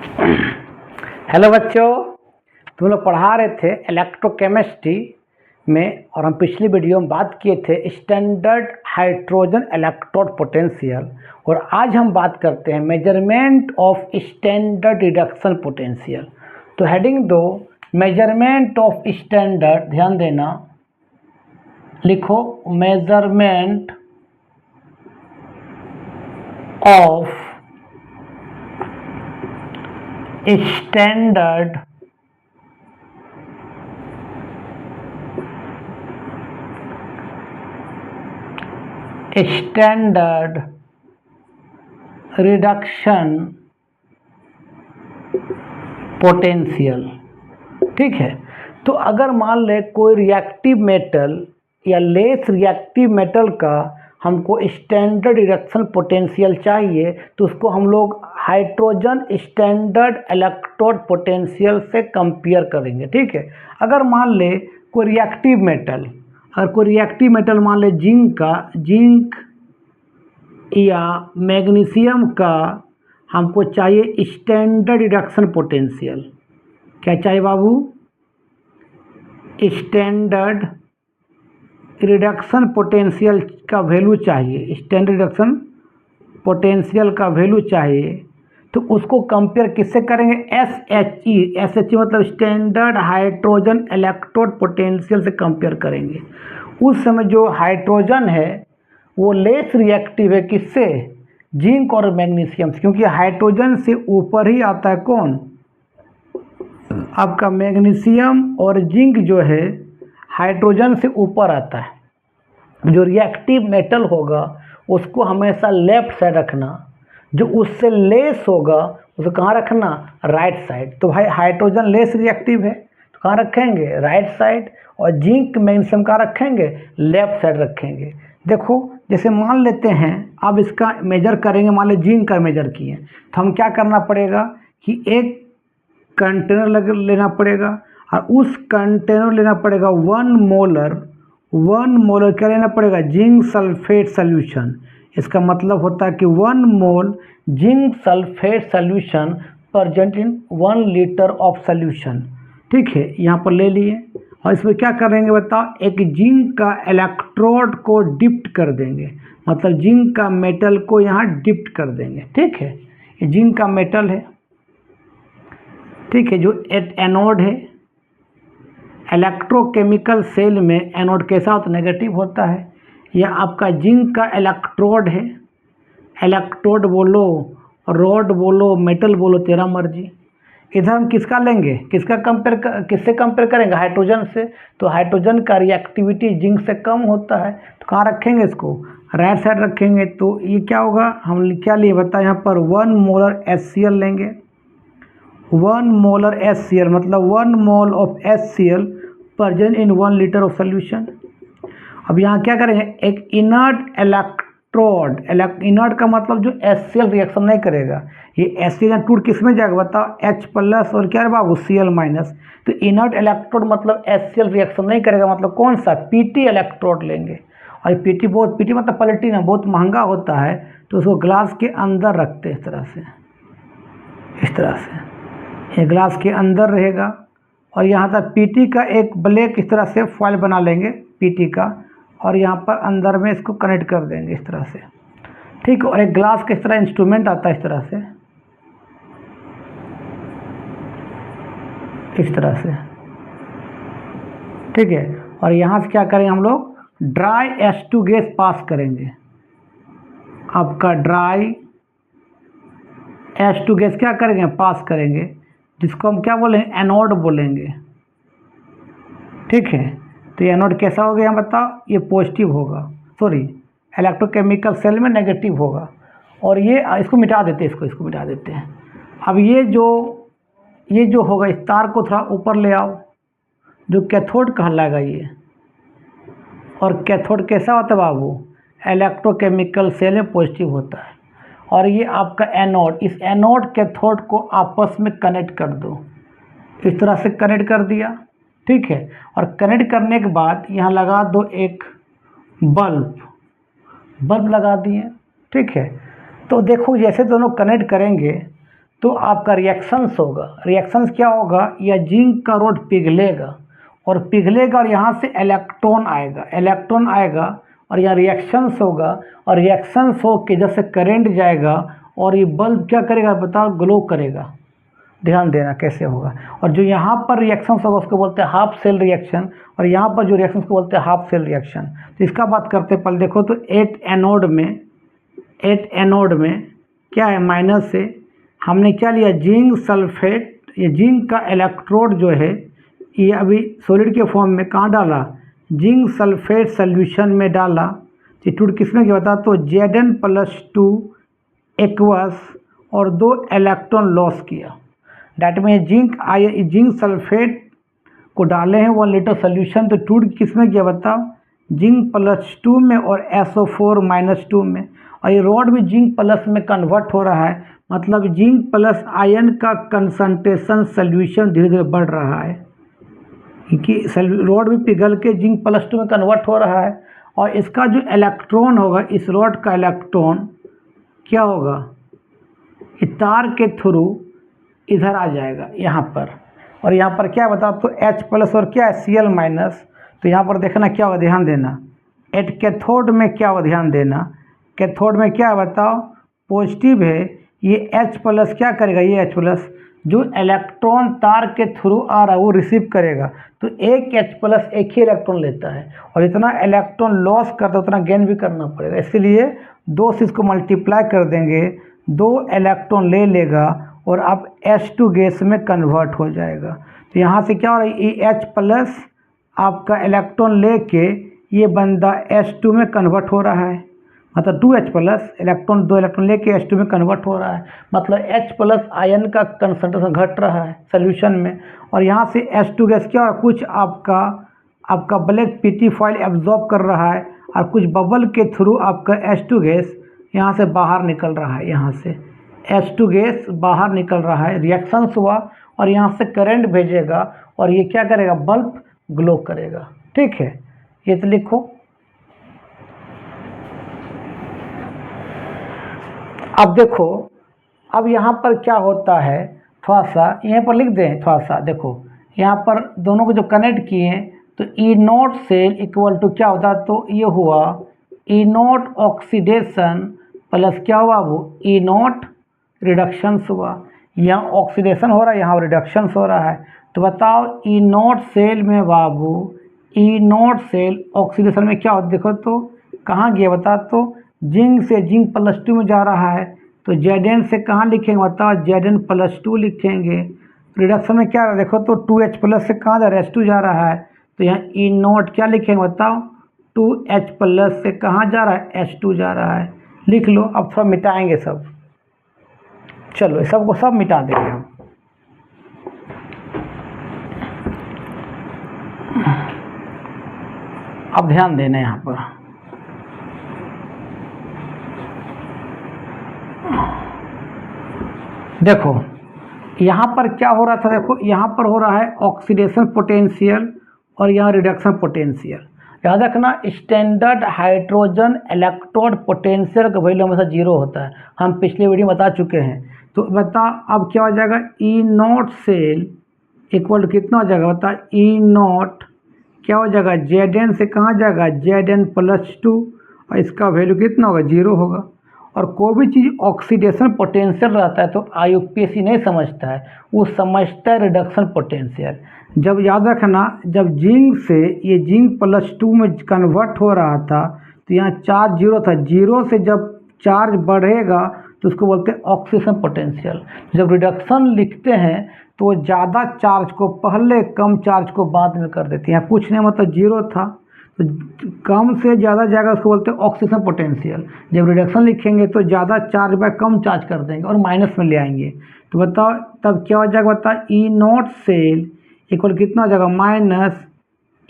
Hello बच्चों, तुम लोग पढ़ा रहे थे इलेक्ट्रोकेमिस्ट्री में और हम पिछली वीडियो में बात किए थे स्टैंडर्ड हाइड्रोजन इलेक्ट्रोड पोटेंशियल। और आज हम बात करते हैं measurement of standard reduction potential. तो हेडिंग दो, मेजरमेंट ऑफ स्टैंडर्ड, ध्यान देना, लिखो measurement of standard reduction potential. ठीक है, तो अगर मान ले कोई रिएक्टिव मेटल या लेस रिएक्टिव मेटल का हमको स्टैंडर्ड रिडक्शन पोटेंशियल चाहिए तो उसको हम लोग हाइड्रोजन स्टैंडर्ड इलेक्ट्रोड पोटेंशियल से कंपेयर करेंगे। ठीक है, अगर मान ले कोई रिएक्टिव मेटल, मान ले जिंक या मैग्नीशियम का हमको चाहिए स्टैंडर्ड रिडक्शन पोटेंशियल। क्या चाहिए बाबू? स्टैंडर्ड रिडक्शन पोटेंशियल का वैल्यू चाहिए, स्टैंडर्ड रिडक्शन पोटेंशियल का वैल्यू चाहिए। तो उसको कंपेयर किससे करेंगे? SHE मतलब स्टैंडर्ड हाइड्रोजन इलेक्ट्रोड पोटेंशियल से कंपेयर करेंगे। उस समय जो हाइड्रोजन है वो लेस रिएक्टिव है किससे? जिंक और मैग्नीशियम से, क्योंकि हाइड्रोजन से ऊपर ही आता है कौन? आपका मैग्नीशियम और जिंक जो है हाइड्रोजन से ऊपर आता है। जो रिएक्टिव मेटल होगा उसको हमेशा लेफ्ट साइड रखना, जो उससे लेस होगा उसको कहाँ रखना? Right side. तो भाई हाइड्रोजन लेस रिएक्टिव है तो कहाँ रखेंगे? Right side. और जिंक मैग्नीशियम कहाँ रखेंगे? लेफ्ट साइड रखेंगे। देखो, जैसे मान लेते हैं अब इसका मेजर करेंगे, मान लो जिंक का मेजर किए तो हम क्या करना पड़ेगा कि एक कंटेनर लेना पड़ेगा और उस कंटेनर लेना पड़ेगा 1 मोलर क्या लेना पड़ेगा? Zinc sulphate solution. इसका मतलब होता है कि 1 मोल zinc sulphate solution present in 1 litre of solution. ठीक है, यहाँ पर ले लिए और इसमें क्या करेंगे बताओ? एक जिंक का इलेक्ट्रोड को डिप्ट कर देंगे, मतलब जिंक का मेटल को यहाँ डिप्ट कर देंगे। ठीक है, ये जिंक का मेटल है। ठीक है, जो एनोड है, इलेक्ट्रोकेमिकल सेल में एनोड कैसा होता है? नेगेटिव होता है। यह आपका जिंक का इलेक्ट्रोड है। इलेक्ट्रोड बोलो, रॉड बोलो, मेटल बोलो, तेरा मर्जी। इधर हम किसका लेंगे? किससे कंपेयर करेंगे? हाइड्रोजन से। तो हाइड्रोजन का रिएक्टिविटी जिंक से कम होता है तो कहाँ रखेंगे इसको? राइट साइड रखेंगे। तो ये क्या होगा? हम क्या लिए बता, यहाँ पर 1 मोलर HCl लेंगे। 1 मोलर HCl मतलब 1 mole of HCl present in 1 litre of solution. अब यहाँ क्या करेंगे? एक इनर्ट इलेक्ट्रोड, इनर्ट का मतलब जो HCl रिएक्शन नहीं करेगा। ये HCl टूट किस में जाएगा बताओ? H+ और क्या है बाबू? Cl-। तो इनर्ट इलेक्ट्रोड मतलब HCl रिएक्शन नहीं करेगा, मतलब कौन सा? PT इलेक्ट्रोड लेंगे। और PT मतलब प्लेटिनम बहुत महंगा होता है तो उसको ग्लास के अंदर रखते हैं इस तरह से ये ग्लास के अंदर रहेगा। और यहाँ तक PT का एक ब्लैक इस तरह से फॉइल बना लेंगे PT का, और यहाँ पर अंदर में इसको कनेक्ट कर देंगे इस तरह से। ठीक है, और एक ग्लास के इस तरह इंस्ट्रूमेंट आता है इस तरह से। ठीक है, और यहाँ से क्या करेंगे हम लोग? ड्राई H2 गैस पास करेंगे। आपका ड्राई H2 गैस क्या करेंगे? पास करेंगे, जिसको हम क्या बोलेंगे? एनोड बोलेंगे। ठीक है, तो ये एनोड कैसा हो गया बताओ? ये पॉजिटिव होगा, सॉरी इलेक्ट्रोकेमिकल सेल में नेगेटिव होगा। और ये इसको मिटा देते हैं, इसको मिटा देते हैं। अब ये जो होगा, इस तार को थोड़ा ऊपर ले आओ, जो कैथोड कहलाएगा ये। और कैथोड कैसा होता है बाबू? इलेक्ट्रोकेमिकल सेल में पॉजिटिव होता है। और ये आपका एनोड, इस एनोड कैथोड को आपस में कनेक्ट कर दो, इस तरह से कनेक्ट कर दिया। ठीक है, और कनेक्ट करने के बाद यहाँ लगा दो एक बल्ब लगा दिए। ठीक है, तो देखो जैसे दोनों कनेक्ट करेंगे तो आपका रिएक्शंस होगा। रिएक्शंस क्या होगा, या जिंक का रॉड पिघलेगा और यहाँ से इलेक्ट्रॉन आएगा, और यहाँ रिएक्शंस होगा, और रिएक्शंस हो के जैसे करंट जाएगा और ये बल्ब क्या करेगा बताओ, ग्लो करेगा। ध्यान देना कैसे होगा। और जो यहाँ पर रिएक्शंस होगा उसको बोलते हैं हाफ सेल रिएक्शन, और यहाँ पर जो रिएक्शंस को बोलते हैं हाफ सेल रिएक्शन। तो इसका बात करते हैं पहले। देखो तो 8 एनोड में क्या है, माइनस से हमने क्या लिया, जिंक सल्फेट। ये जिंक का इलेक्ट्रोड जो है ये अभी सॉलिड के फॉर्म में कहाँ डाला, जिंक सल्फेट सोल्यूशन में डाला। तो टूट किसमें क्या बता, तो Zn+2 एक्वस और 2 इलेक्ट्रॉन लॉस किया। डेट में जिंक सल्फेट को डाले हैं 1 लीटर सोल्यूशन, तो टूट किसमें किया बताओ, Zn+2 में और SO4-2 में। और ये रॉड भी जिंक प्लस में कन्वर्ट हो रहा है, मतलब जिंक प्लस आयन का कंसंट्रेशन सोल्यूशन धीरे धीरे बढ़ रहा है कि रॉड भी पिघल के Zn+2 में कन्वर्ट हो रहा है। और इसका जो इलेक्ट्रॉन होगा, इस रॉड का इलेक्ट्रॉन क्या होगा, तार के थ्रू इधर आ जाएगा यहाँ पर, और यहाँ पर क्या बता तो H+ और क्या है Cl-। तो यहाँ पर देखना क्या होगा, ध्यान देना। एट कैथोड में क्या होगा, ध्यान देना। कैथोड में क्या है बताओ, पॉजिटिव है, ये H+ क्या करेगा, ये H+ जो इलेक्ट्रॉन तार के थ्रू आ रहा है वो रिसीव करेगा। तो एक H+ एक ही इलेक्ट्रॉन लेता है, और जितना इलेक्ट्रॉन लॉस करता है उतना गेन भी करना पड़ेगा। इसीलिए 2 से इसको मल्टीप्लाई कर देंगे, 2 इलेक्ट्रॉन ले लेगा और अब H2 गैस में कन्वर्ट हो जाएगा। तो यहाँ से क्या हो रहा है, ये H+ आपका इलेक्ट्रॉन लेके ये बंदा H2 में कन्वर्ट हो रहा है, मतलब 2H+ इलेक्ट्रॉन 2 इलेक्ट्रॉन लेके H2 में कन्वर्ट हो रहा है, मतलब H+ आयन का कंसंट्रेशन घट रहा है सोल्यूशन में। और यहाँ से H2 गैस क्या हो रहा है, कुछ आपका ब्लैक पीटी फॉइल एब्जॉर्ब कर रहा है, और कुछ बबल के थ्रू आपका H2 गैस यहाँ से बाहर निकल रहा है। यहाँ से H2 गैस बाहर निकल रहा है, रिएक्शंस हुआ और यहाँ से करंट भेजेगा, और ये क्या करेगा, बल्ब ग्लो करेगा। ठीक है, ये तो लिखो। अब देखो, अब यहाँ पर क्या होता है, थोड़ा सा यहाँ पर लिख दें, थोड़ा सा देखो यहाँ पर दोनों को जो कनेक्ट किए हैं, तो E0 सेल इक्वल टू क्या होता है, तो ये हुआ E0 ऑक्सीडेशन प्लस क्या हुआ, वो E0 रिडक्शंस हुआ। यहाँ ऑक्सीडेशन हो रहा है, यहाँ रिडक्शंस हो रहा है। तो बताओ E0 सेल में बाबू, E0 सेल ऑक्सीडेशन में क्या होता है, देखो तो कहाँ गया बता, तो जिंक से Zn+2 में जा रहा है, तो Zn से कहाँ लिखेंगे बताओ, Zn+2 लिखेंगे। रिडक्शन में क्या रहा है, देखो तो 2H+ से कहाँ जा रहा है, H2 जा रहा है, तो यहाँ E0 क्या लिखेंगे बताओ, 2H+ से कहाँ जा रहा है, H2 जा रहा है। लिख लो। अब थोड़ा मिटाएंगे सब, चलो सबको सब मिटा देंगे हम। अब ध्यान देना यहाँ पर, देखो यहाँ पर क्या हो रहा था, देखो यहाँ पर हो रहा है ऑक्सीडेशन पोटेंशियल और यहाँ रिडक्शन पोटेंशियल। याद रखना, स्टैंडर्ड हाइड्रोजन इलेक्ट्रोड पोटेंशियल का वैल्यू हमेशा 0 होता है, हम पिछले वीडियो में बता चुके हैं। तो बता अब क्या हो जाएगा, E0 सेल इक्वल कितना हो जाएगा बता, E0 क्या हो जाएगा, Zn से कहाँ जाएगा, Zn+2, और इसका वैल्यू कितना होगा, 0 होगा। और कोई भी चीज़ ऑक्सीडेशन पोटेंशियल रहता है तो IUPAC नहीं समझता है, वो समझता है रिडक्शन पोटेंशियल। जब याद रखना, जब जिंक से ये Zn+2 में कन्वर्ट हो रहा था तो यहाँ चार्ज 0 था, 0 से जब चार्ज बढ़ेगा तो उसको बोलते हैं ऑक्सीडेशन पोटेंशियल। जब रिडक्शन लिखते हैं तो ज़्यादा चार्ज को पहले कम चार्ज को बाद में कर देते हैं। कुछ नहीं, मतलब 0 था तो कम से ज़्यादा जाएगा, उसको बोलते हैं ऑक्सीडेशन पोटेंशियल। जब रिडक्शन लिखेंगे तो ज़्यादा चार्ज बाय कम चार्ज कर देंगे और माइनस में ले आएंगे। तो बताओ तब क्या हो जाएगा, बताओ E0 सेल इक्वल कितना हो जाएगा, माइनस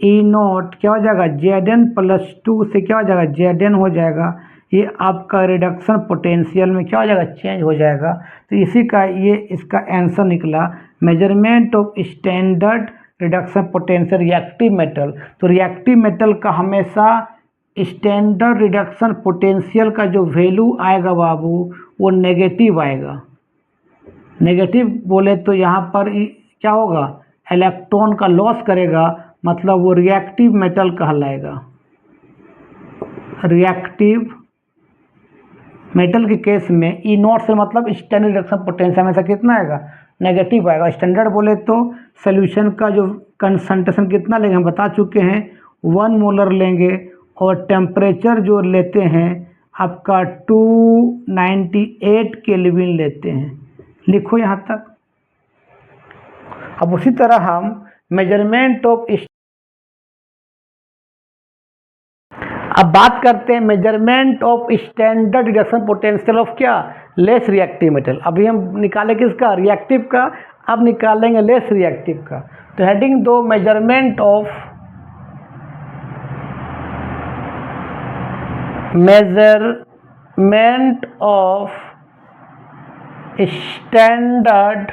E0 क्या हो जाएगा, Zn+2 से क्या हो जाएगा, Zn हो जाएगा। ये आपका रिडक्शन पोटेंशियल में क्या हो जाएगा, चेंज हो जाएगा। तो इसी का ये इसका आंसर निकला, measurement of standard reduction potential reactive metal. तो रिएक्टिव मेटल का हमेशा स्टैंडर्ड रिडक्शन पोटेंशियल का जो वैल्यू आएगा बाबू, वो नेगेटिव आएगा। नेगेटिव बोले तो यहाँ पर क्या होगा, इलेक्ट्रॉन का लॉस करेगा, मतलब वो रिएक्टिव मेटल कहलाएगा। रिएक्टिव मेटल के केस में ई नॉट से मतलब स्टैंडर्ड रिडक्शन पोटेंशियल हमेशा कितना आएगा, नेगेटिव आएगा। स्टैंडर्ड बोले तो सोल्यूशन का जो कंसंट्रेशन कितना लेंगे हम बता चुके हैं, 1 मोलर लेंगे, और टेम्परेचर जो लेते हैं आपका 298 केल्विन लेते हैं। लिखो यहाँ तक। अब उसी तरह हम मेजरमेंट ऑफ, अब बात करते हैं measurement of standard reduction potential of क्या, लेस रिएक्टिव मेटल। अभी हम निकाले किसका, रिएक्टिव का, अब निकालेंगे लेस रिएक्टिव का। तो heading 2, measurement of standard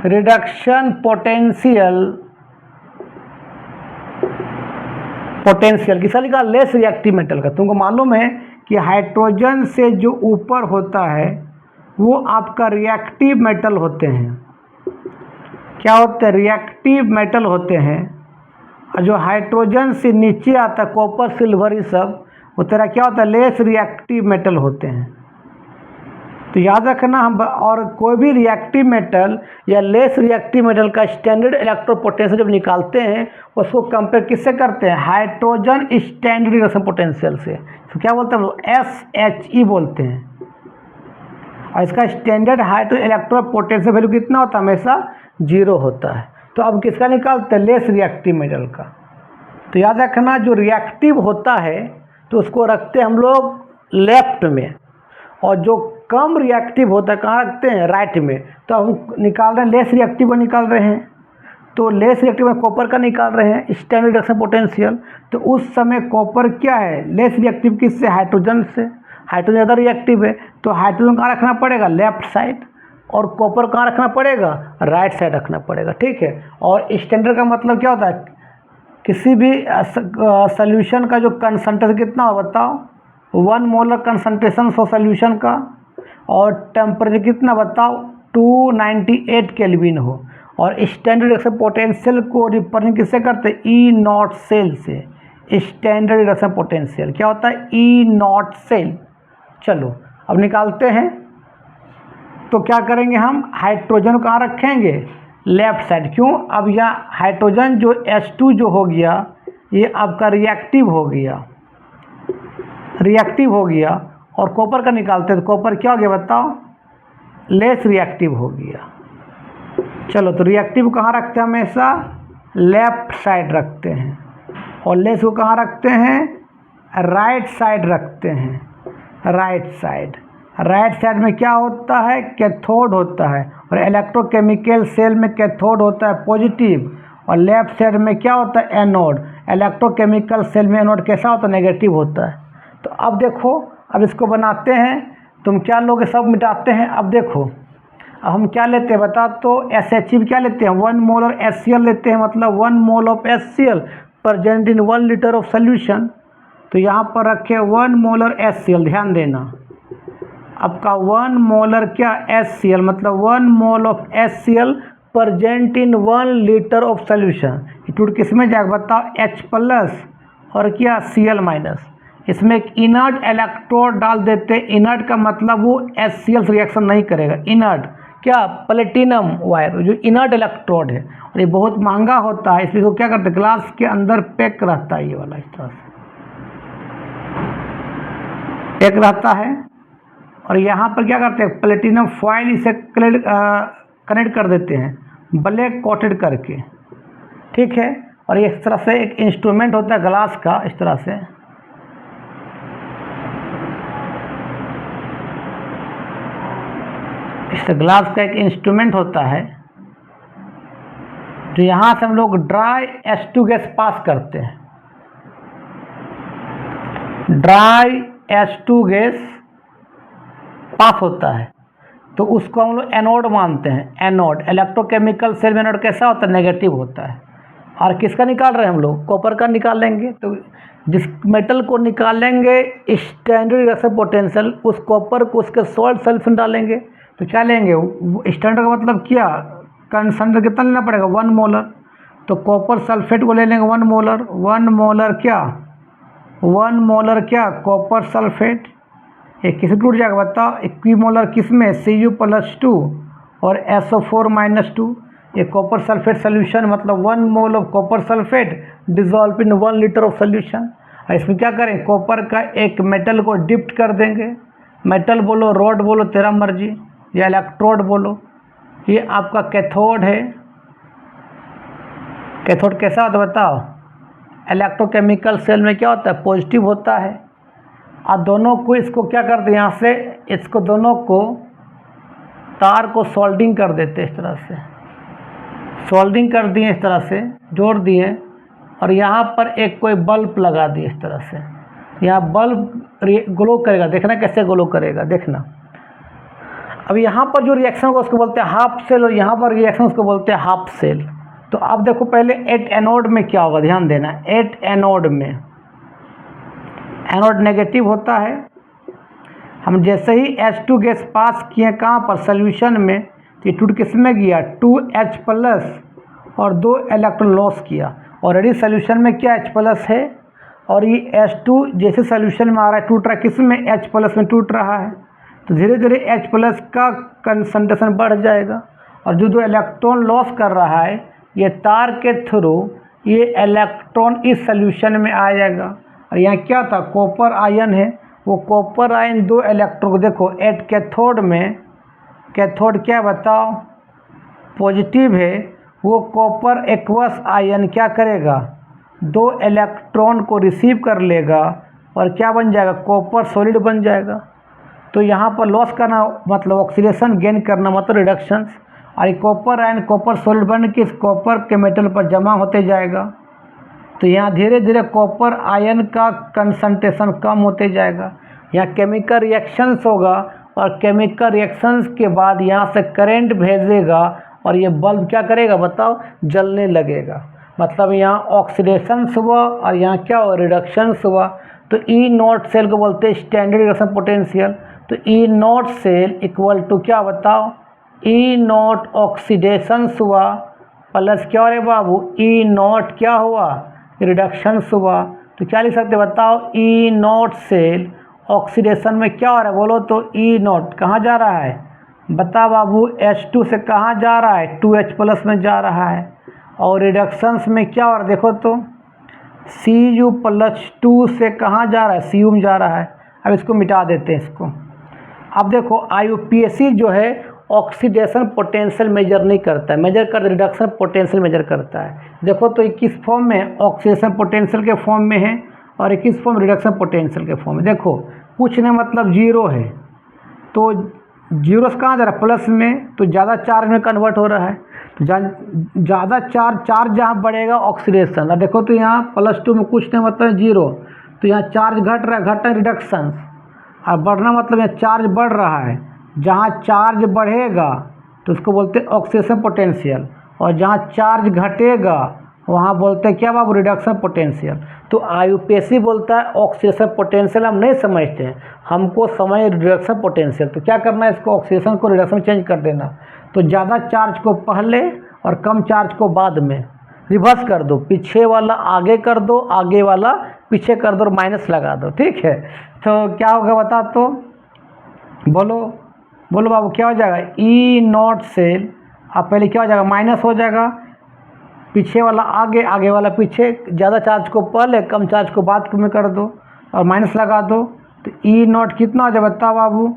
reduction potential किसका लिखा, लेस रिएक्टिव मेटल का। तुमको मालूम है कि हाइड्रोजन से जो ऊपर होता है वो आपका रिएक्टिव मेटल होते हैं। क्या होते हैं, रिएक्टिव मेटल होते हैं। और जो हाइड्रोजन से नीचे आता है, कॉपर सिल्वर ये सब, वो तेरा क्या होता है, लेस रिएक्टिव मेटल होते हैं। तो याद रखना, हम और कोई भी रिएक्टिव मेटल या लेस रिएक्टिव मेटल का स्टैंडर्ड इलेक्ट्रोपोटेंशियल जब निकालते हैं उसको कंपेयर किससे करते हैं, हाइड्रोजन स्टैंडर्ड रिडक्शन पोटेंशियल से। तो क्या बोलते हैं हम लोग, SHE बोलते हैं। और इसका स्टैंडर्ड हाइड्रोजन इलेक्ट्रोपोटेंशियल वैल्यू कितना होता है, हमेशा 0 होता है। तो अब किसका निकालते हैं, लेस रिएक्टिव मेटल का। तो याद रखना, जो रिएक्टिव होता है तो उसको रखते हैं हम लोग लेफ्ट में, और जो कम रिएक्टिव होता है कहाँ रखते हैं, राइट में। तो हम निकाल रहे हैं लेस रिएक्टिव को निकाल रहे हैं, तो लेस रिएक्टिव में कॉपर का निकाल रहे हैं स्टैंडर्ड रिडक्शन पोटेंशियल। तो उस समय कॉपर क्या है, लेस रिएक्टिव किससे, हाइड्रोजन से। हाइड्रोजन ज़्यादा रिएक्टिव है, तो हाइड्रोजन कहाँ रखना पड़ेगा, लेफ्ट साइड, और कॉपर कहाँ रखना पड़ेगा, राइट साइड रखना पड़ेगा। ठीक है। और स्टैंडर्ड का मतलब क्या होता है, किसी भी सोल्यूशन का जो कंसंट्रेशन कितना हो बताओ, 1 मोलर कंसंट्रेशन हो सोल्यूशन का, और टेम्परेचर कितना बताओ, 298 केल्विन हो। और स्टैंडर्ड रिडक्शन पोटेंशियल को रिप्रेजेंट किससे करते हैं, ई नॉट सेल से। स्टैंडर्ड रिडक्शन पोटेंशियल क्या होता है, ई नॉट सेल। चलो अब निकालते हैं। तो क्या करेंगे हम, हाइड्रोजन कहाँ रखेंगे, लेफ्ट साइड। क्यों, अब यहाँ हाइड्रोजन जो H2 जो हो गया ये आपका रिएक्टिव हो गया, रिएक्टिव हो गया। और कॉपर का निकालते हैं तो कॉपर क्या हो गया बताओ, लेस रिएक्टिव हो गया। चलो, तो रिएक्टिव कहाँ रखते हैं, हमेशा लेफ्ट साइड रखते हैं, और लेस को कहाँ रखते हैं, राइट साइड रखते हैं, राइट साइड। राइट साइड में क्या होता है, कैथोड होता है, और इलेक्ट्रोकेमिकल सेल में कैथोड होता है पॉजिटिव, और लेफ्ट साइड में क्या होता है, एनोड। इलेक्ट्रोकेमिकल सेल में एनोड कैसा होता है, नेगेटिव होता है। तो अब देखो, अब इसको बनाते हैं, तुम क्या लोगे, सब मिटाते हैं। अब देखो, अब हम क्या लेते हैं बता, तो SHE क्या लेते हैं, 1 मोलर HCl लेते हैं, मतलब 1 mole of HCl present in 1 litre of solution. तो यहाँ पर रखे 1 मोलर HCl, ध्यान देना, आपका 1 मोलर क्या, HCl, मतलब 1 mole of HCl present in 1 litre of solution. टूट किस में जाएगा बताओ, H+ और क्या, Cl-। इसमें एक इनर्ट इलेक्ट्रोड डाल देते। इनर्ट का मतलब वो HCl से रिएक्शन नहीं करेगा, इनर्ट क्या, प्लेटिनम वायर, जो इनर्ट इलेक्ट्रोड है, और ये बहुत महंगा होता है, इसलिए वो क्या करते हैं, ग्लास के अंदर पैक रहता है, ये वाला इस तरह से पैक रहता है। और यहाँ पर क्या करते हैं, प्लेटिनम फॉइल इसे कनेक्ट कर देते हैं ब्लैक कोटेड करके। ठीक है। और ये इस तरह से एक इंस्ट्रूमेंट होता है ग्लास का, इस तरह से इस ग्लास का एक इंस्ट्रूमेंट होता है, जो यहाँ से हम लोग ड्राई H2 गैस पास करते हैं। ड्राई H2 गैस पास होता है, तो उसको हम लोग एनोड मानते हैं। एनोड, इलेक्ट्रोकेमिकल सेल में एनोड कैसा होता है, नेगेटिव होता है। और किसका निकाल रहे हैं हम लोग, कॉपर का निकाल लेंगे। तो जिस मेटल को निकालेंगे स्टैंडर्ड रिडक्शन पोटेंशियल, उस कॉपर को उसके सॉल्ट सॉल्यूशन डालेंगे तो क्या लेंगे, स्टैंडर्ड का मतलब क्या, कंसंट्रेशन कितना लेना पड़ेगा 1 मोलर। तो कॉपर सल्फेट को ले लेंगे 1 मोलर, 1 मोलर क्या, 1 मोलर क्या कॉपर सल्फेट। ये किस टूट जाएगा बताओ, इक्विमोलर किस में Cu+2 और SO4-2। ये कॉपर सल्फेट सोल्यूशन मतलब 1 mole of copper sulphate dissolve in 1 litre of solution. इसमें क्या करें, कॉपर का एक मेटल को डिप्ट कर देंगे, मेटल बोलो रॉड बोलो तेरा मर्जी, या इलेक्ट्रोड बोलो। ये आपका कैथोड है। कैथोड कैसा होता है बताओ, इलेक्ट्रोकेमिकल सेल में क्या होता है, पॉजिटिव होता है। और दोनों को इसको क्या करते हैं, यहाँ से इसको दोनों को तार को सोल्डिंग कर देते हैं, इस तरह से सोल्डिंग कर दिए, इस तरह से जोड़ दिए, और यहाँ पर एक कोई बल्ब लगा दिए इस तरह से। यहाँ बल्ब ग्लो करेगा, देखना कैसे ग्लो करेगा, देखना। अब यहाँ पर जो रिएक्शन होगा उसको बोलते हैं हाफ सेल, और यहाँ पर रिएक्शन उसको बोलते हैं हाफ सेल। तो अब देखो पहले एट एनोड में क्या होगा, ध्यान देना। एट एनोड में एनोड नेगेटिव होता है। हम जैसे ही H2 गैस पास किए कहाँ पर, सोल्यूशन में, तो ये टूट किस में गया 2H+ और 2 इलेक्ट्रॉन लॉस किया। ऑलरेडी सोल्यूशन में क्या H+ है, और ये H2 जैसे सोल्यूशन में आ रहा है टूट रहा है, किस में H+ में टूट रहा है। तो धीरे धीरे H+ का कंसंट्रेशन बढ़ जाएगा, और जो 2 इलेक्ट्रॉन लॉस कर रहा है ये तार के थ्रू ये इलेक्ट्रॉन इस सोल्यूशन में आ जाएगा। और यहाँ क्या था, कॉपर आयन है, वो कॉपर आयन 2 इलेक्ट्रॉन, देखो एट कैथोड में, कैथोड क्या बताओ पॉजिटिव है, वो कॉपर एक्वस आयन क्या करेगा, 2 इलेक्ट्रॉन को रिसीव कर लेगा और क्या बन जाएगा, कॉपर सॉलिड बन जाएगा। तो यहाँ पर लॉस करना मतलब ऑक्सीडेशन, गेन करना मतलब रिडक्शन। और ये कॉपर आयन कॉपर सॉलिड बन के इस कॉपर के मेटल पर जमा होते जाएगा। तो यहाँ धीरे धीरे कॉपर आयन का कंसंट्रेशन कम होते जाएगा। यहाँ केमिकल रिएक्शंस होगा, और केमिकल रिएक्शंस के बाद यहाँ से करंट भेजेगा, और ये बल्ब क्या करेगा बताओ, जलने लगेगा। मतलब यहाँ ऑक्सीडेशन हुआ और यहाँ क्या हुआ, रिडक्शन हुआ। तो E0 सेल को बोलते हैं स्टैंडर्ड रिडक्शन पोटेंशियल। तो E0 सेल इक्वल टू क्या बताओ, E0 ऑक्सीडेशन हुआ प्लस क्या हो रहे बाबू, E0 क्या हुआ, रिडक्शन हुआ। तो क्या लिख सकते बताओ, E0 सेल ऑक्सीडेशन में क्या हो रहा है बोलो, तो E0 कहाँ जा रहा है बता बाबू, H2 से कहाँ जा रहा है, 2H+ में जा रहा है। और रिडक्शंस में क्या हो रहा है देखो, तो Cu+2 से कहाँ जा रहा है, Cu में जा रहा है। अब इसको मिटा देते हैं इसको। अब देखो IUPAC जो है ऑक्सीडेशन पोटेंशियल मेजर नहीं करता है, मेजर कर रिडक्शन पोटेंशियल मेजर करता है। देखो तो 21 फॉर्म में ऑक्सीडेशन पोटेंशियल के फॉर्म में है, और 21 फॉर्म रिडक्शन पोटेंशियल के फॉर्म में। देखो कुछ नहीं मतलब 0 है, तो 0 से कहाँ जा रहा है, प्लस में, तो ज़्यादा चार्ज में कन्वर्ट हो रहा है। तो ज़्यादा चार्ज जहाँ बढ़ेगा ऑक्सीडेशन। अब देखो तो यहाँ +2 में कुछ नहीं मतलब 0, तो यहाँ चार्ज घट रहा है, घट रहा है रिडक्शन। और बढ़ना मतलब यहाँ चार्ज बढ़ रहा है, जहाँ चार्ज बढ़ेगा तो उसको बोलते हैं ऑक्सीडेशन पोटेंशियल, और जहाँ चार्ज घटेगा वहाँ बोलते हैं क्या बाबू, रिडक्शन पोटेंशियल। तो IUPAC बोलता है ऑक्सीडेशन पोटेंशियल हम नहीं समझते हैं, हमको समझ रिडक्शन पोटेंशियल। तो क्या करना है, इसको ऑक्सीडेशन को रिडक्शन में चेंज कर देना। तो ज़्यादा चार्ज को पहले और कम चार्ज को बाद में रिवर्स कर दो, पीछे वाला आगे कर दो, आगे वाला पीछे कर दो, और माइनस लगा दो, ठीक है। तो क्या होगा बता, तो बोलो बोलो बाबू क्या हो जाएगा, E0 सेल, अब पहले क्या हो जाएगा, माइनस हो जाएगा, पीछे वाला आगे, आगे वाला पीछे, ज़्यादा चार्ज को पहले कम चार्ज को बाद में कर दो और माइनस लगा दो। तो E0 कितना हो जाए बताओ बाबू,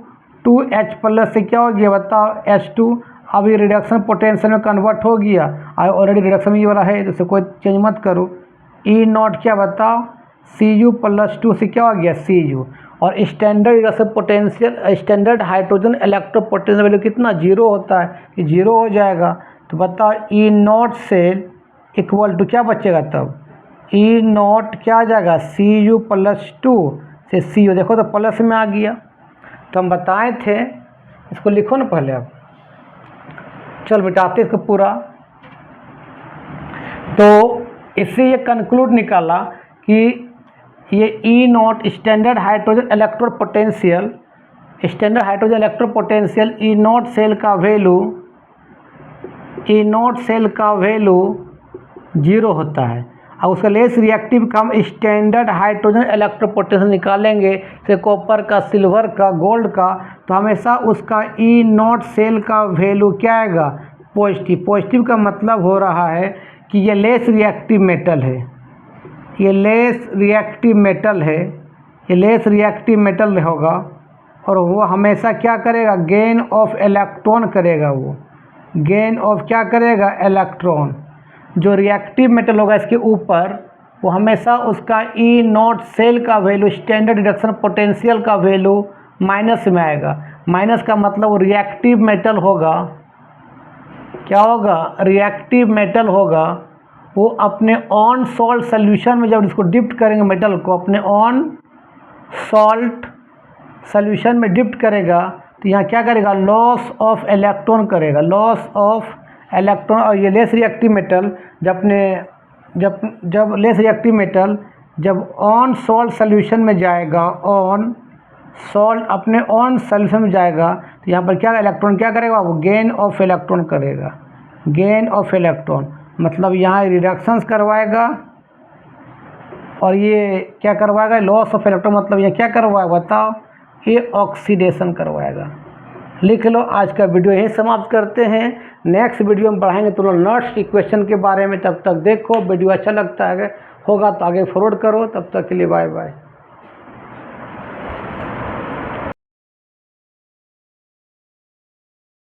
2H+ से क्या हो गया बताओ, H2। अब ये रिडक्शन पोटेंशियल में कन्वर्ट हो गया, और ऑलरेडी रिडक्शन में ये वाला है, जैसे कोई चेंज मत करो। E0 क्या बताओ, Cu+2 से क्या हो गया, Cu। और standard reduction potential, standard hydrogen electrode potential value कितना, 0 होता है, ये 0 हो जाएगा। तो बताओ E0 सेल इक्वल टू क्या बचेगा तब, E0 क्या आ जाएगा, Cu+2 से Cu, देखो तो प्लस में आ गया। तो हम बताए थे, इसको लिखो ना पहले। अब चल मिटाते इसको पूरा। तो इससे ये कंक्लूड निकाला कि ये E naught standard hydrogen electrode potential E naught cell का वैल्यू 0 होता है। और उसका लेस रिएक्टिव का हम स्टैंडर्ड हाइड्रोजन इलेक्ट्रोड पोटेंशियल निकालेंगे, जैसे कॉपर का, सिल्वर का, गोल्ड का, तो हमेशा उसका ई नॉट सेल का वैल्यू क्या आएगा? पॉजिटिव। पॉजिटिव का मतलब हो रहा है कि ये लेस रिएक्टिव मेटल होगा और वो हमेशा क्या करेगा? गेन ऑफ इलेक्ट्रॉन करेगा। वो गेन ऑफ क्या करेगा? इलेक्ट्रॉन। जो रिएक्टिव मेटल होगा इसके ऊपर, वो हमेशा उसका ई नॉट सेल का वैल्यू, स्टैंडर्ड रिडक्शन पोटेंशियल का वैल्यू माइनस में आएगा। माइनस का मतलब वो रिएक्टिव मेटल होगा। क्या होगा? रिएक्टिव मेटल होगा। वो अपने ऑन सॉल्ट सोल्यूशन में जब इसको डिप्ट करेंगे, मेटल को अपने ऑन सॉल्ट सोल्यूशन में डिप्ट करेगा, तो यहाँ क्या करेगा? लॉस ऑफ इलेक्ट्रॉन करेगा, लॉस ऑफ इलेक्ट्रॉन। और ये लेस रिएक्टिव मेटल जब लेस रिएक्टिव मेटल जब ऑन सॉल्ट सोल्यूशन में जाएगा, अपने ऑन सोल्यूशन में जाएगा, तो यहाँ पर क्या इलेक्ट्रॉन क्या करेगा? वो गेन ऑफ इलेक्ट्रॉन करेगा। गेन ऑफ इलेक्ट्रॉन मतलब यहाँ रिडक्शंस करवाएगा और ये क्या करवाएगा? लॉस ऑफ इलेक्ट्रॉन मतलब ये क्या करवाएगा? बताओ। ये ऑक्सीडेशन करवाएगा। लिख लो। आज का वीडियो यहीं समाप्त करते हैं। नेक्स्ट वीडियो में बढ़ाएंगे तो नॉट्स इक्वेशन के बारे में। तब तक देखो, वीडियो अच्छा लगता है होगा तो आगे फॉरवर्ड करो। तब तक के लिए बाय बाय।